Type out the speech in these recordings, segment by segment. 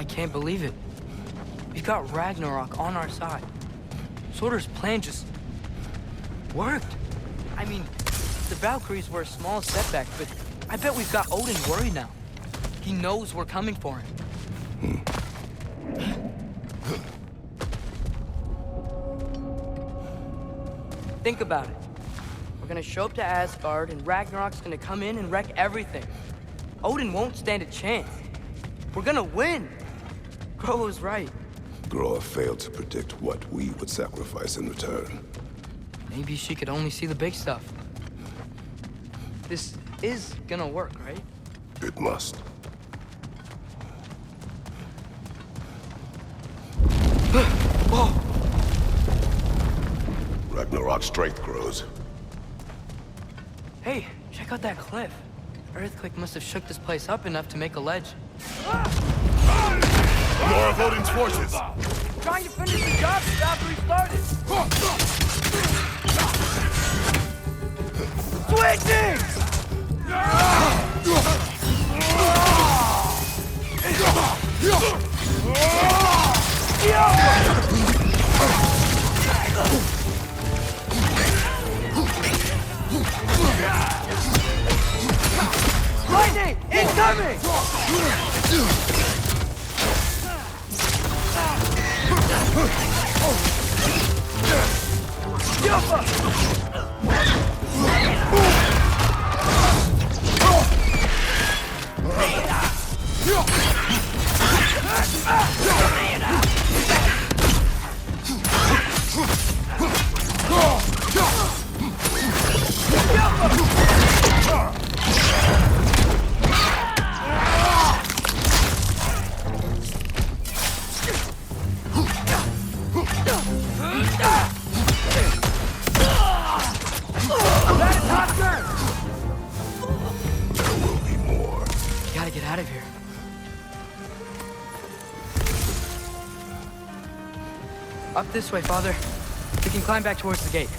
can't believe it. We've got Ragnarok on our side. Surtur's plan just worked. I mean, the Valkyries were a small setback, but I bet we've got Odin worried now. He knows we're coming for him. Think about it. We're gonna show up to Asgard, and Ragnarok's gonna come in and wreck everything. Odin won't stand a chance. We're gonna win. Groa was right. Groa failed to predict what we would sacrifice in return. Maybe she could only see the big stuff. This is gonna work, right? It must. Whoa! Ragnarok's strength grows. Hey, check out that cliff. The earthquake must have shook this place up enough to make a ledge. More of Odin's forces! Trying to finish the job the Valkyrie started! Switching! Lightning! Incoming! Out of here. Up this way, Father. We can climb back towards the gate.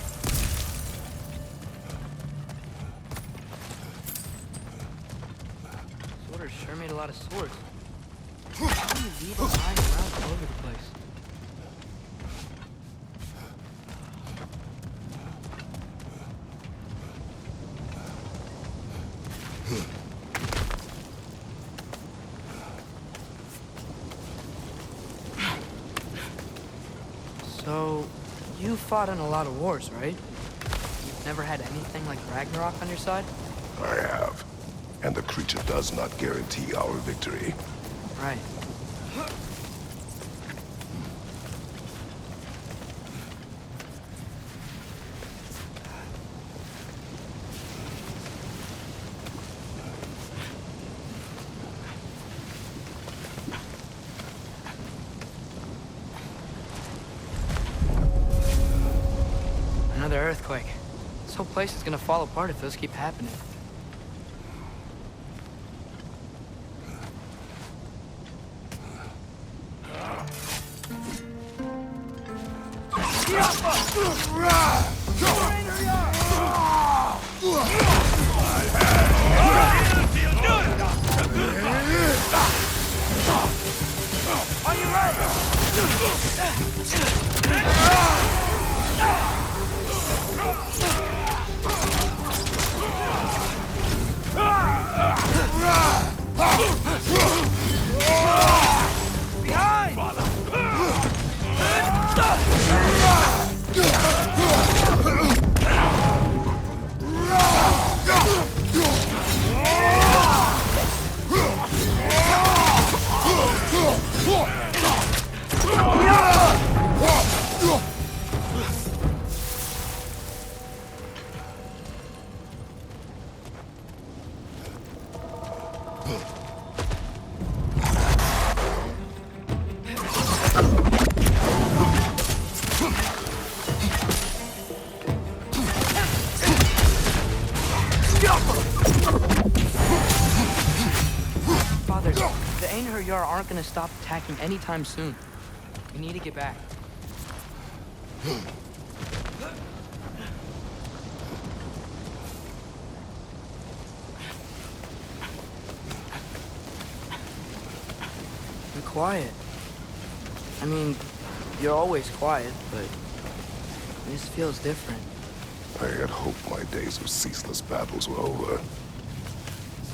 Surtur sure made a lot of swords. How do you leave them lying around all over the place? So, you fought in a lot of wars, right? You've never had anything like Ragnarok on your side? I have. And the creature does not guarantee our victory. Right. Another earthquake. This whole place is gonna fall apart if those keep happening. Are you Father, the Einherjar aren't gonna stop attacking anytime soon. We need to get back. I'm quiet. I mean, you're always quiet, but this feels different. I had hoped my days of ceaseless battles were over.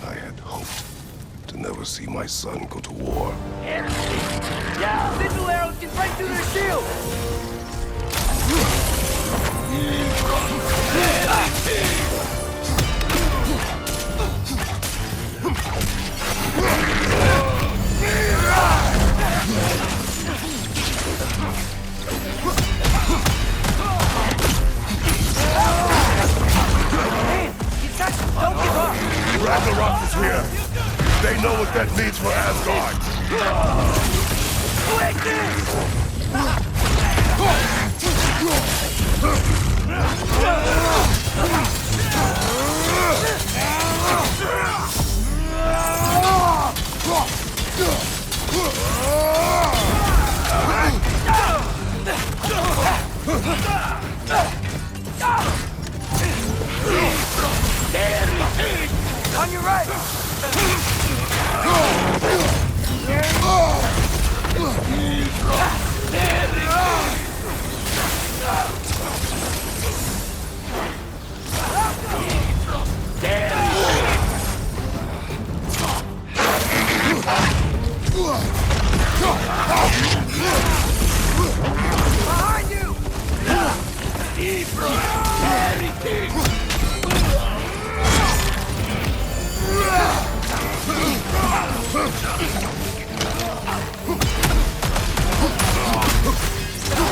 I had hoped to never see my son go to war. Yeah! Sigil arrows can break through their shield! Don't give up! Ragnarok is here! They know what that means for Asgard! On your right! Behind you!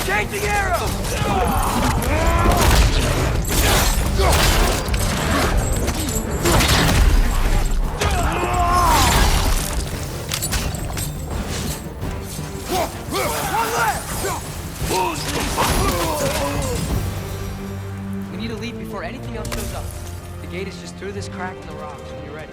Changing arrow! We need to leave before anything else shows up. The gate is just through this crack in the rocks when you're ready.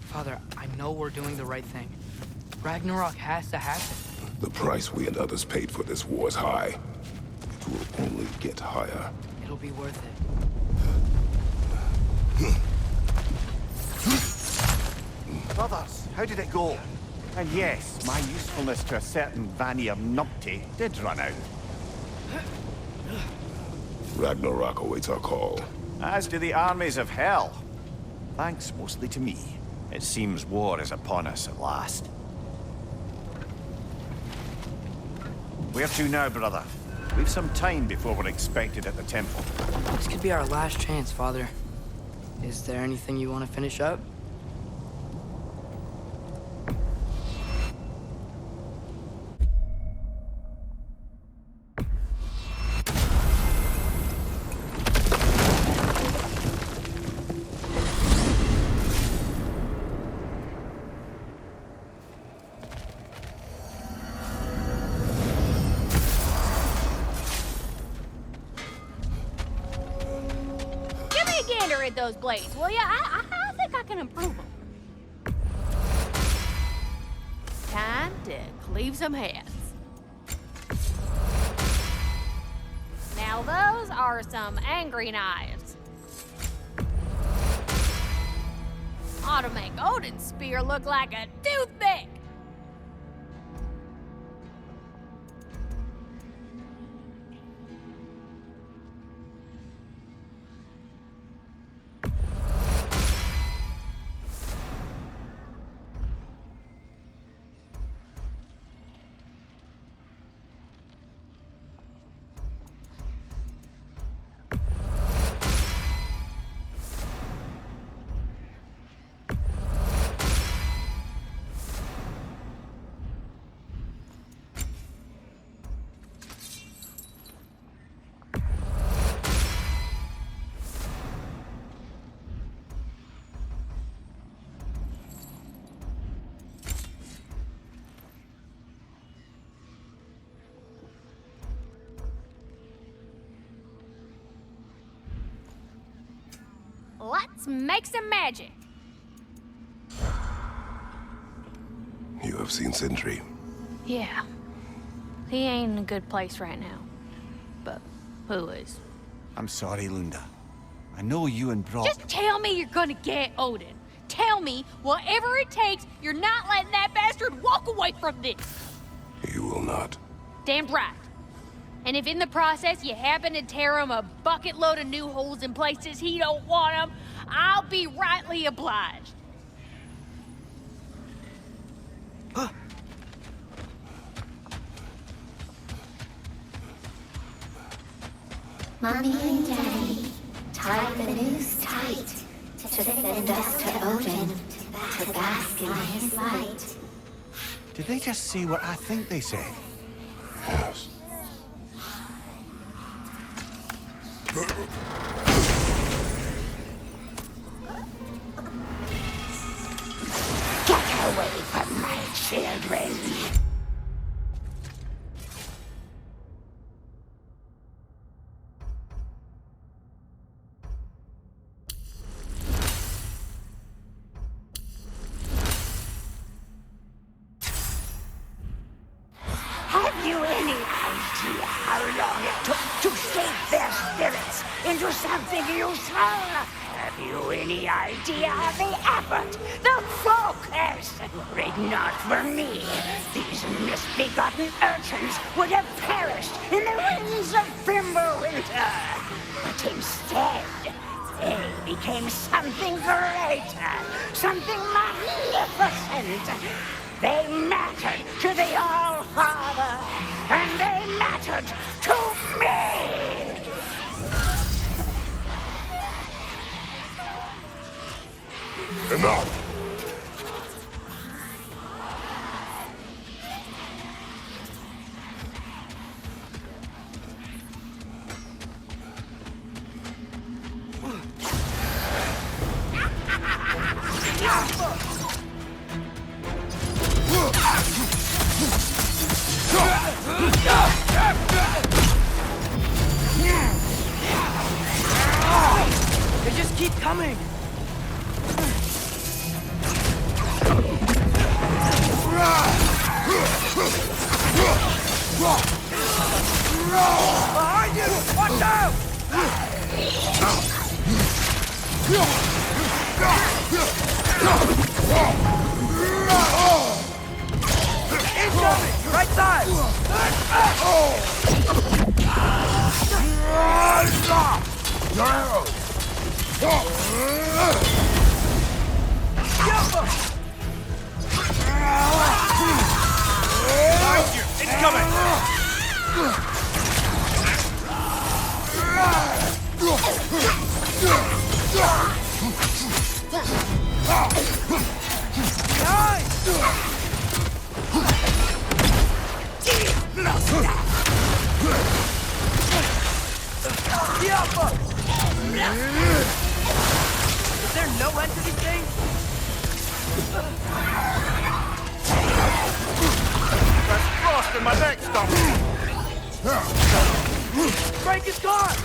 Father, I know we're doing the right thing. Ragnarok has to happen. The price we and others paid for this war is high. It will only get higher. It'll be worth it. Brothers, how did it go? And yes, my usefulness to a certain Vanir numpty did run out. Ragnarok awaits our call. As do the armies of hell. Thanks mostly to me. It seems war is upon us at last. Where to now, brother? We've some time before we're expected at the temple. This could be our last chance, Father. Is there anything you want to finish up? At those blades, will ya? I think I can improve them. Time to cleave some heads. Now those are some angry knives. Ought to make Odin's spear look like a toothpick. Let's make some magic. You have seen Sindri. Yeah. He ain't in a good place right now. But who is? I'm sorry, Lunda. I know you and Brock... Just tell me you're gonna get Odin. Tell me, whatever it takes, you're not letting that bastard walk away from this. You will not. Damn right. And if in the process you happen to tear him a bucket load of new holes in places he don't want them, I'll be rightly obliged. Mommy and Daddy tied the noose tight to send us to Odin to bask in his light. Did they just say what I think they said? Yes. Get away from my children! Have you any idea how long it took to shape their spirits into something useful? Have you any idea of the effort, the focus? Were it not for me, these misbegotten urchins would have perished in the winds of Fimbulwinter. But instead, they became something greater, something magnificent. They mattered to the All-Father, and they mattered to me! Enough! They just keep coming. Behind you! Watch out! Incoming! Right side! Behind you! Incoming! Is there no end to these things? That's frost in my neck stump! Frank is gone!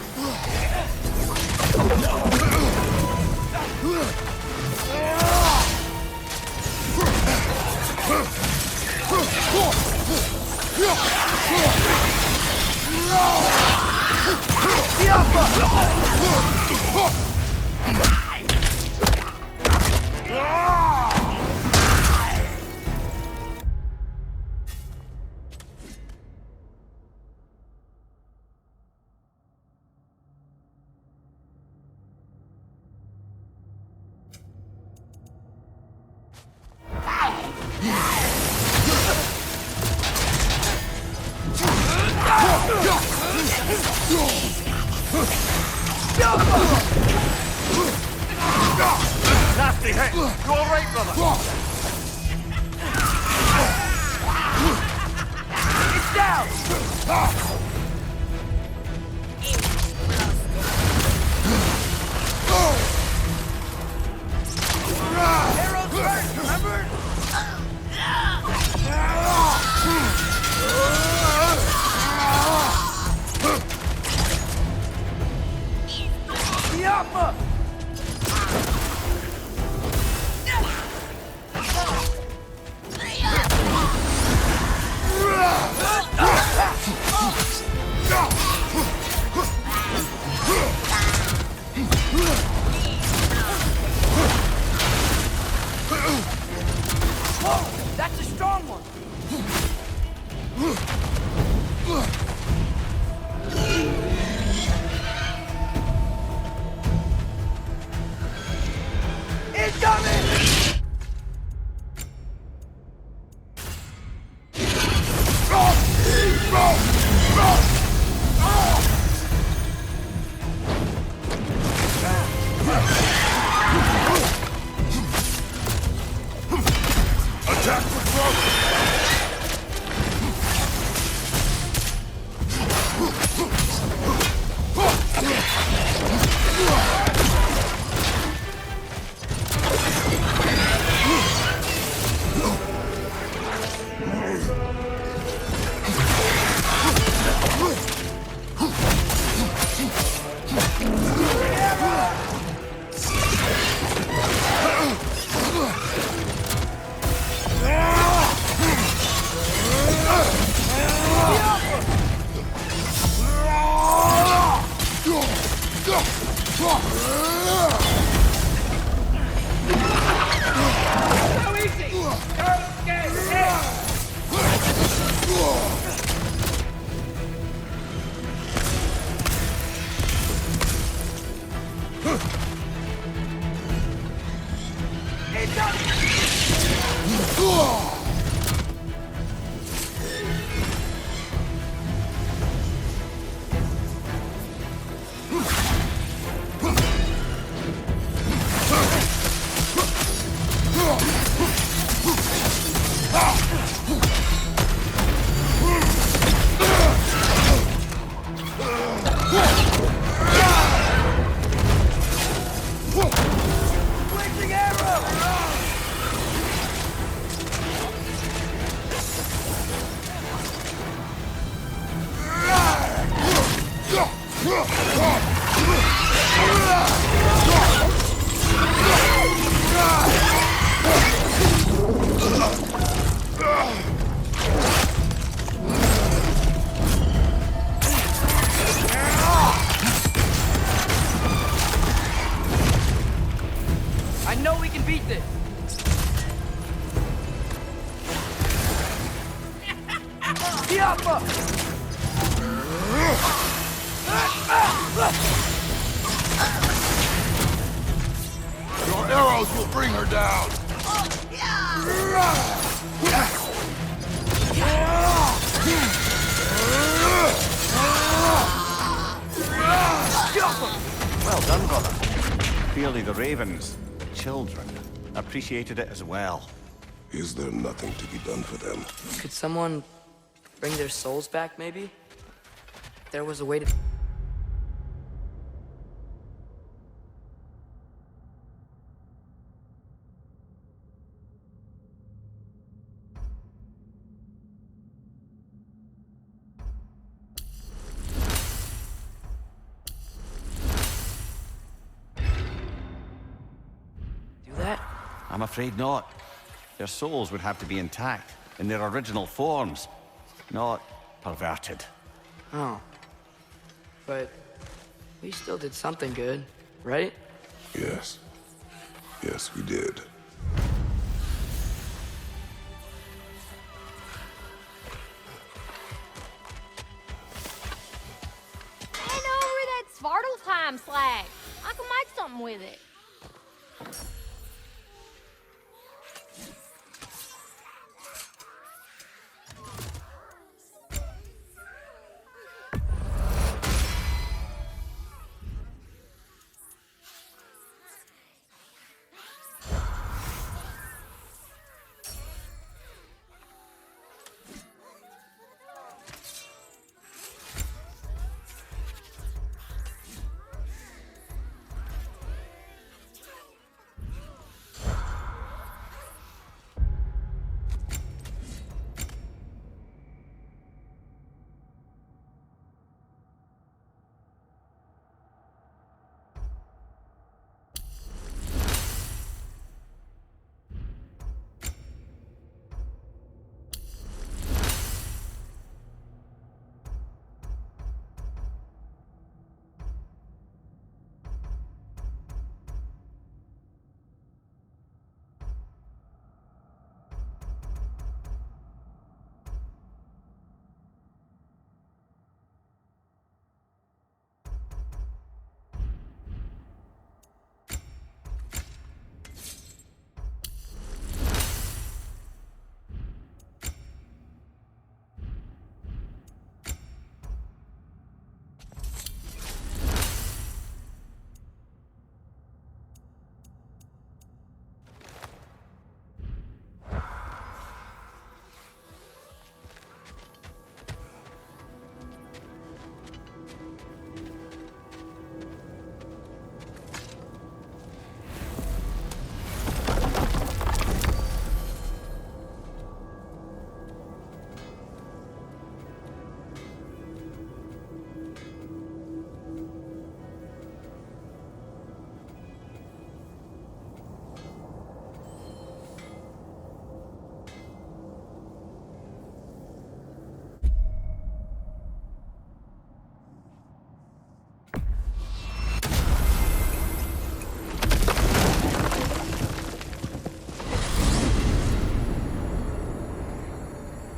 Nasty hit! You alright, brother? It's down! Arrows first, remember? Yappa! Yappa! Your arrows will bring her down! Well done, brother. Clearly the ravens, the children, appreciated it as well. Is there nothing to be done for them? Could someone bring their souls back, maybe? If there was a way to... do that? I'm afraid not. Their souls would have to be intact, in their original forms, not perverted. Oh. But we still did something good, right? Yes. Yes, we did. Hand over that Svartalfheim slag. I can make something with it.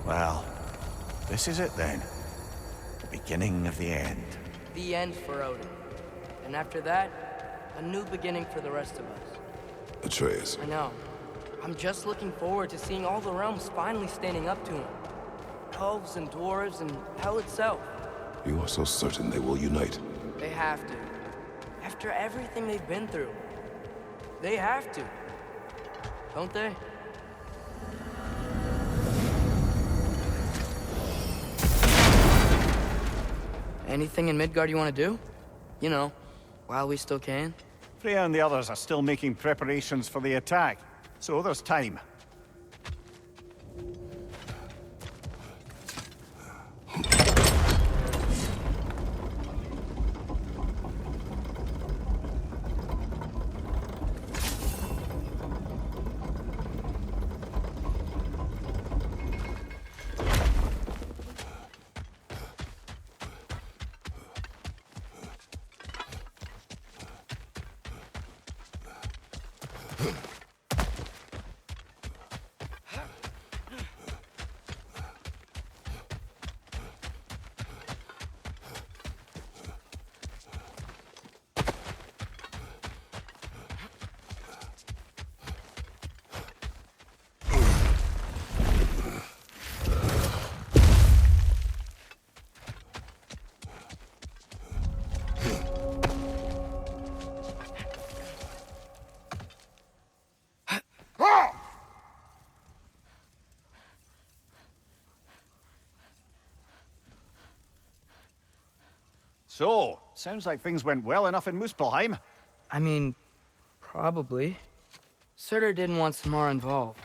Well, this is it then. The beginning of the end. The end for Odin. And after that, a new beginning for the rest of us. Atreus, I know. I'm just looking forward to seeing all the realms finally standing up to him. Elves and dwarves and hell itself. you are so certain they will unite. They have to. After everything they've been through. They have to. Don't they? Anything in Midgard you want to do? You know, while we still can. Freya and the others are still making preparations for the attack, so there's time. So, sounds like things went well enough in Muspelheim. I mean, probably. Surtur didn't want Samara involved.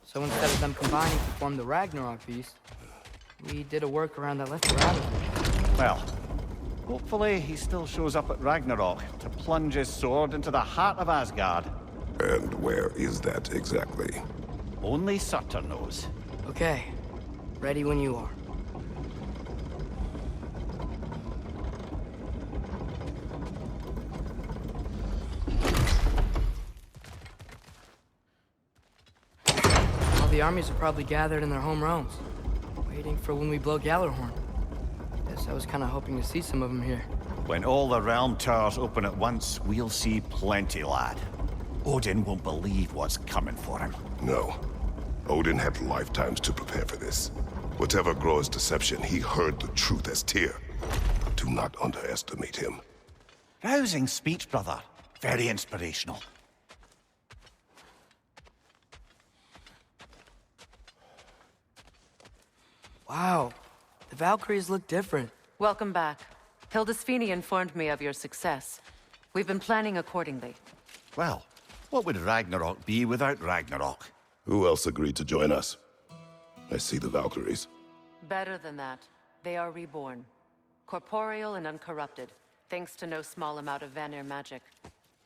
So instead of them combining to form the Ragnarok beast, we did a workaround that left her out of it. Well, hopefully he still shows up at Ragnarok to plunge his sword into the heart of Asgard. And where is that exactly? Only Surtur knows. Okay, ready when you are. All the armies are probably gathered in their home realms, waiting for when we blow Gjallarhorn. Guess I was kind of hoping to see some of them here. When all the realm towers open at once, we'll see plenty, lad. Odin won't believe what's coming for him. No. Odin had lifetimes to prepare for this. Whatever Groa's deception, he heard the truth as Tyr. Do not underestimate him. Rousing speech, brother. Very inspirational. Wow, the Valkyries look different. Welcome back. Hildisvini informed me of your success. We've been planning accordingly. Well, what would Ragnarok be without Ragnarok? Who else agreed to join us? I see the Valkyries. Better than that. They are reborn. Corporeal and uncorrupted, thanks to no small amount of Vanir magic.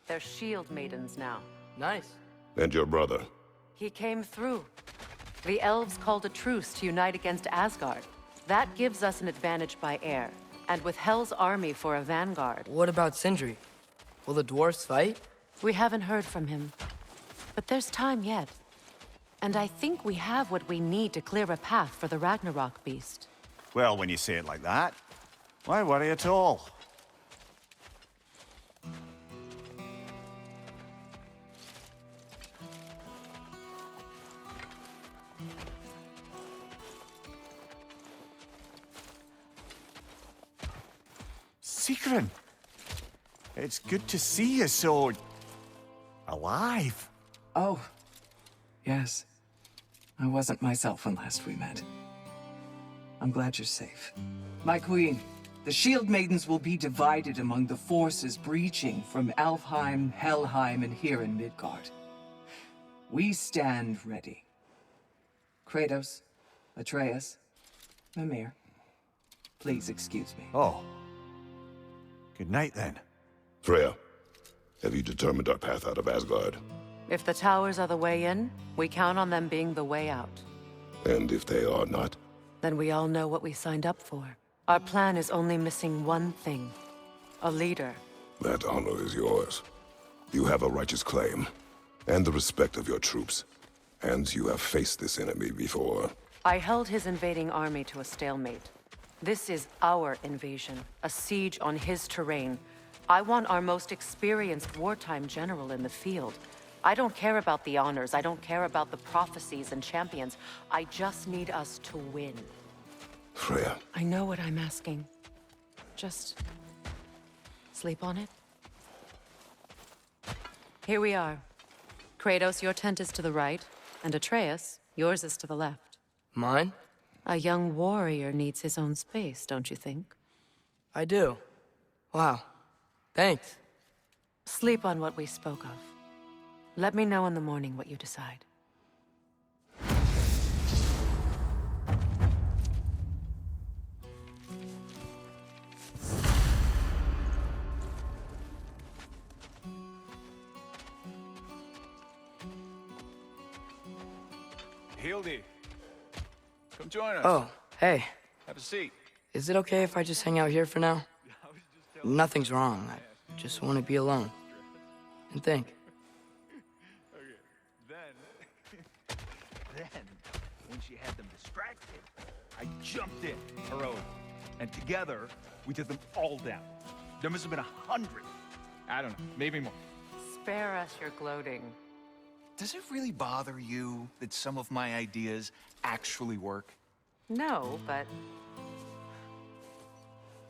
They're shield maidens now. Nice. And your brother? He came through. The elves called a truce to unite against Asgard. That gives us an advantage by air, and with Hel's army for a vanguard. What about Sindri? Will the dwarves fight? We haven't heard from him. But there's time yet. And I think we have what we need to clear a path for the Ragnarok beast. Well, when you say it like that, why worry at all? Sigrun! It's good to see you so... alive. Oh, yes. I wasn't myself when last we met. I'm glad you're safe. My queen, the Shield Maidens will be divided among the forces breaching from Alfheim, Helheim, and here in Midgard. We stand ready. Kratos, Atreus, Mimir, please excuse me. Oh. Good night, then. Freya, have you determined our path out of Asgard? If the towers are the way in, we count on them being the way out. And if they are not? Then we all know what we signed up for. Our plan is only missing one thing. A leader. That honor is yours. You have a righteous claim, and the respect of your troops. And you have faced this enemy before. I held his invading army to a stalemate. This is our invasion, a siege on his terrain. I want our most experienced wartime general in the field. I don't care about the honors, I don't care about the prophecies and champions. I just need us to win. Freya. I know what I'm asking. Just... sleep on it? Here we are. Kratos, your tent is to the right, and Atreus, yours is to the left. Mine? A young warrior needs his own space, don't you think? I do. Wow. Thanks. Sleep on what we spoke of. Let me know in the morning what you decide. Hildy, come join us. Oh, hey. Have a seat. Is it okay if I just hang out here for now? Nothing's wrong. I just want to be alone. And think. Then, when she had them distracted, I jumped in, heroic. And together, we took them all down. There must have been 100. I don't know, maybe more. Spare us your gloating. Does it really bother you that some of my ideas actually work? No, but...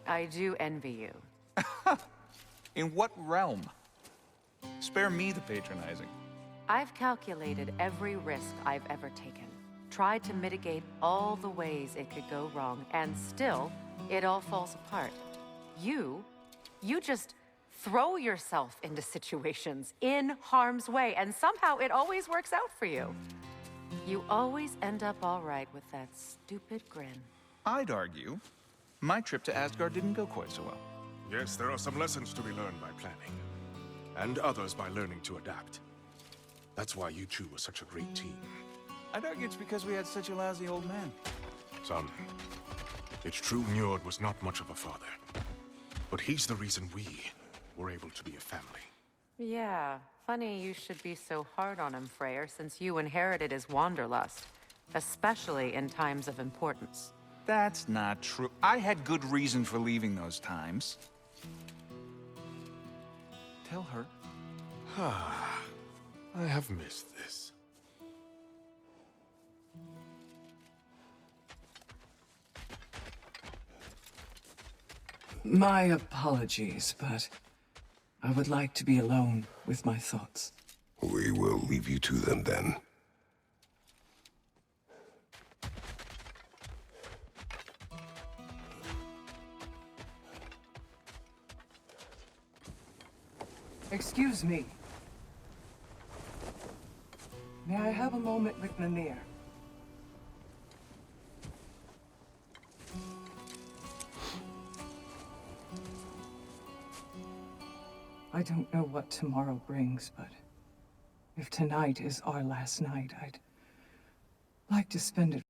I do envy you. In what realm? Spare me the patronizing. I've calculated every risk I've ever taken. Tried to mitigate all the ways it could go wrong, and still, it all falls apart. You just throw yourself into situations in harm's way, and somehow it always works out for you. You always end up all right with that stupid grin. I'd argue my trip to Asgard didn't go quite so well. Yes, there are some lessons to be learned by planning, and others by learning to adapt. That's why you two were such a great team. I'd argue it's because we had such a lousy old man. Son, it's true Njord was not much of a father, but he's the reason we were able to be a family. Yeah, funny you should be so hard on him, Freyr, since you inherited his wanderlust, especially in times of importance. That's not true. I had good reason for leaving those times. Tell her. I have missed this. My apologies, but I would like to be alone with my thoughts. We will leave you to them then. Excuse me. May I have a moment with Mimir? I don't know what tomorrow brings, but if tonight is our last night, I'd like to spend it.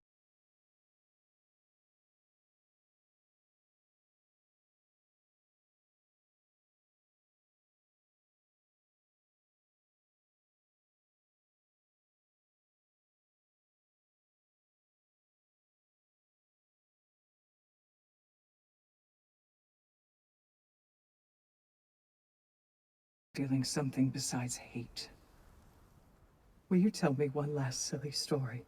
Feeling something besides hate. Will you tell me one last silly story?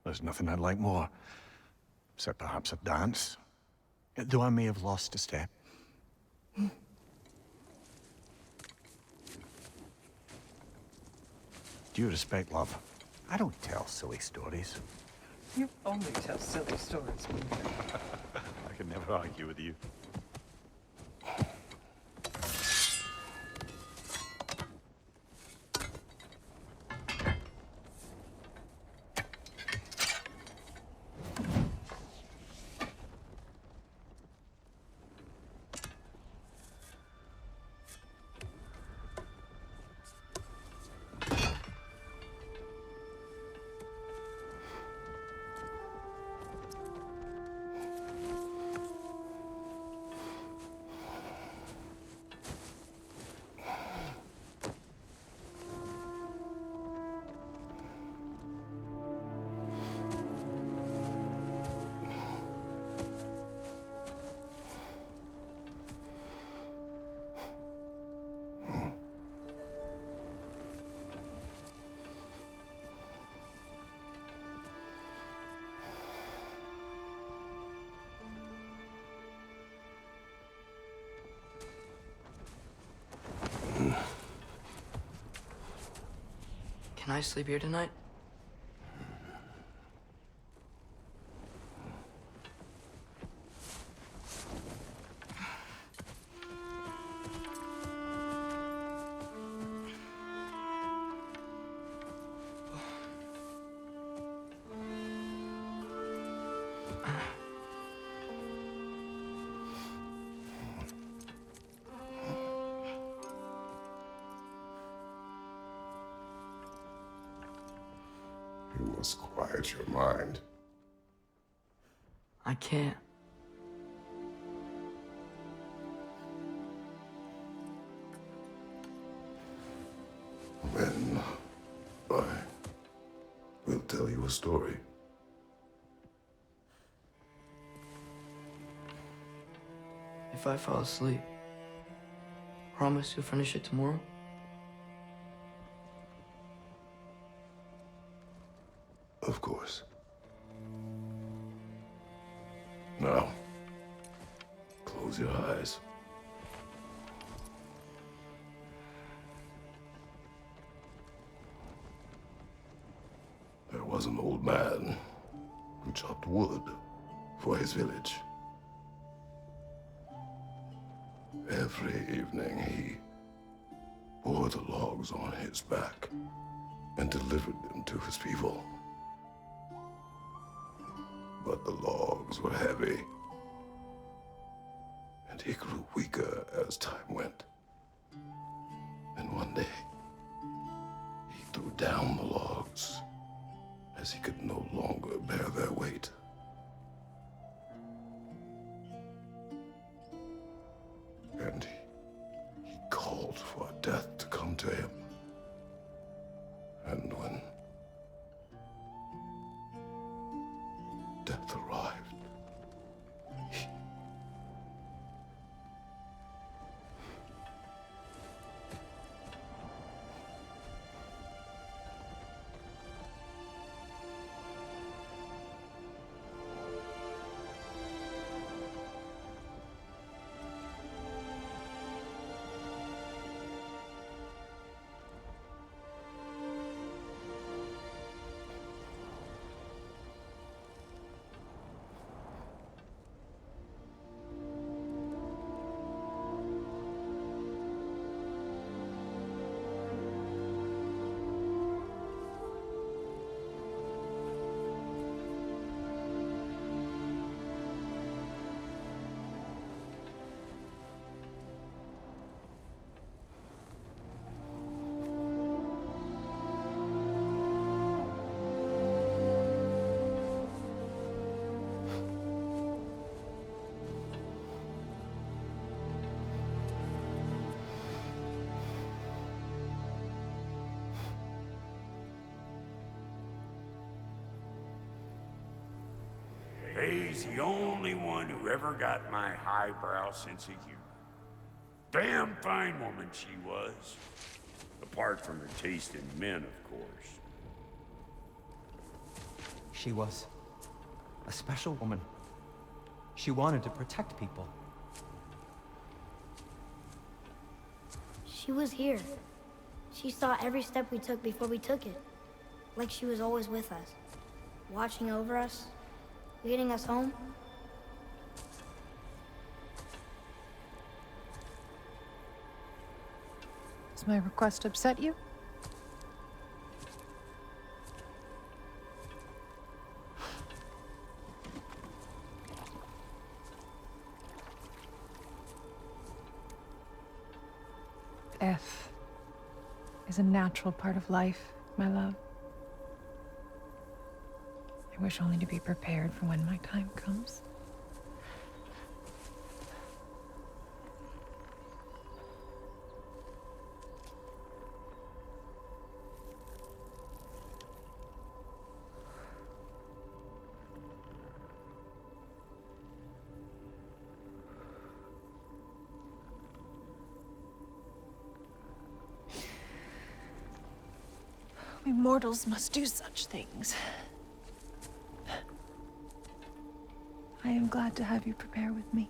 There's nothing I'd like more. Except perhaps a dance. Though I may have lost a step. Due respect, love. I don't tell silly stories. You only tell silly stories, Mimir. I can never argue with you. Can I sleep here tonight? You must quiet your mind. I can't. Then I will tell you a story. If I fall asleep, promise you'll finish it tomorrow? Of course. Now, close your eyes. There was an old man who chopped wood for his village. Every evening he bore the logs on his back and delivered them to his people. But the logs were heavy, and he grew weaker as time went. And one day, he threw down the logs as he could no longer bear their weight. And he called for death to come to him. And when death arrived, He's the only one who ever got my highbrow sense of humor. Damn fine woman she was. Apart from her taste in men, of course. She was a special woman. She wanted to protect people. She was here. She saw every step we took before we took it. Like she was always with us. Watching over us. Leading us home. Does my request upset you? Death is a natural part of life, my love. I wish only to be prepared for when my time comes. We mortals must do such things. I am glad to have you prepare with me.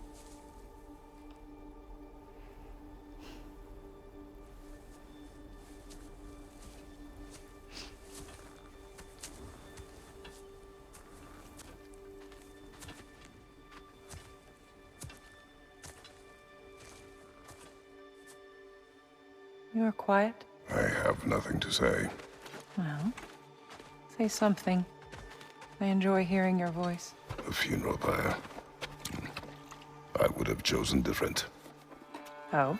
You are quiet? I have nothing to say. Well, say something. I enjoy hearing your voice. The funeral pyre. I would have chosen different. Oh?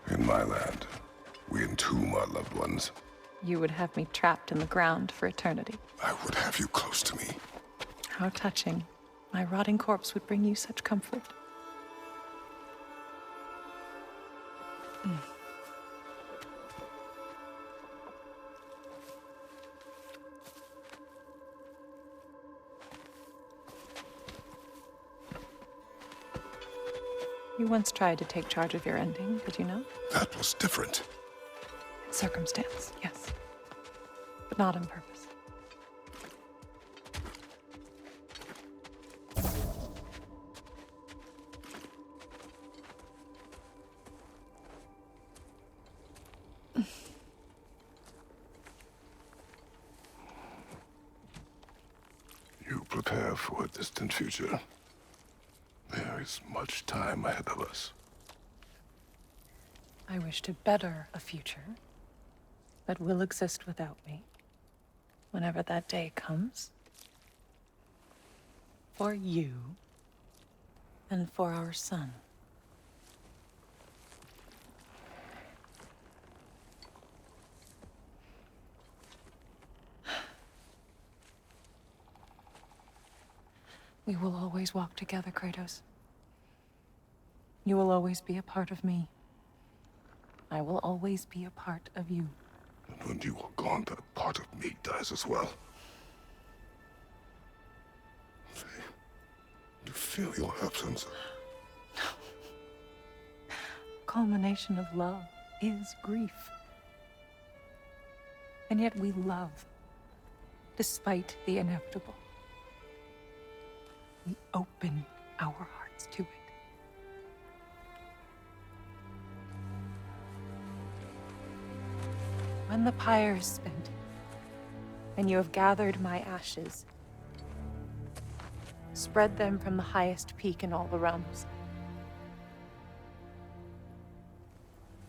In my land, we entomb our loved ones. You would have me trapped in the ground for eternity. I would have you close to me. How touching. My rotting corpse would bring you such comfort. You once tried to take charge of your ending, did you know? That was different. Circumstance, yes. But not on purpose. prepare for a distant future. There is much time ahead of us. I wish to better a future that will exist without me, whenever that day comes. For you, and for our son. We will always walk together, Kratos. You will always be a part of me. I will always be a part of you. And when you are gone, that part of me dies as well. To feel your absence. Culmination of love is grief. And yet we love, despite the inevitable. We open our hearts to it. When the pyre is spent, and you have gathered my ashes, spread them from the highest peak in all the realms.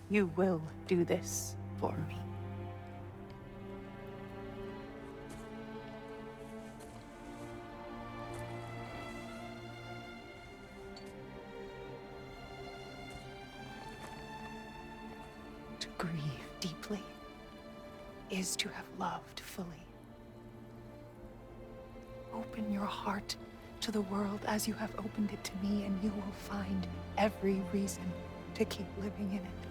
You will do this for me. To grieve deeply is to have loved fully. Open your heart to the world as you have opened it to me, and you will find every reason to keep living in it.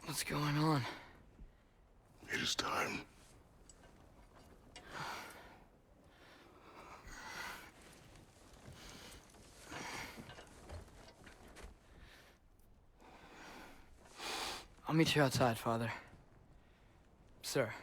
What's going on? It is time. I'll meet you outside, Father. Sir.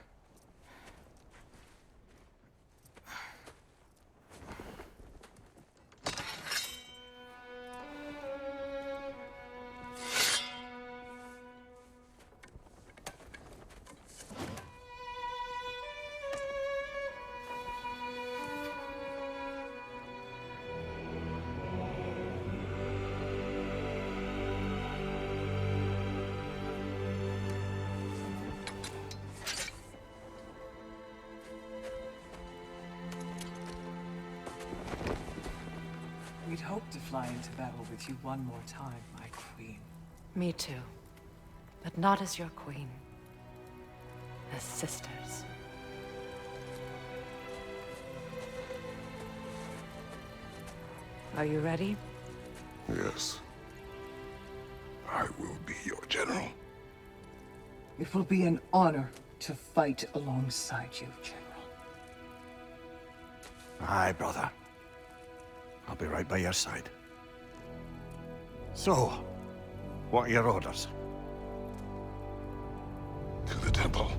We'd hoped to fly into battle with you one more time, my queen. Me too. But not as your queen. As sisters. Are you ready? Yes. I will be your general. It will be an honor to fight alongside you, General. Aye, brother. I'll be right by your side. So, what are your orders? To the temple.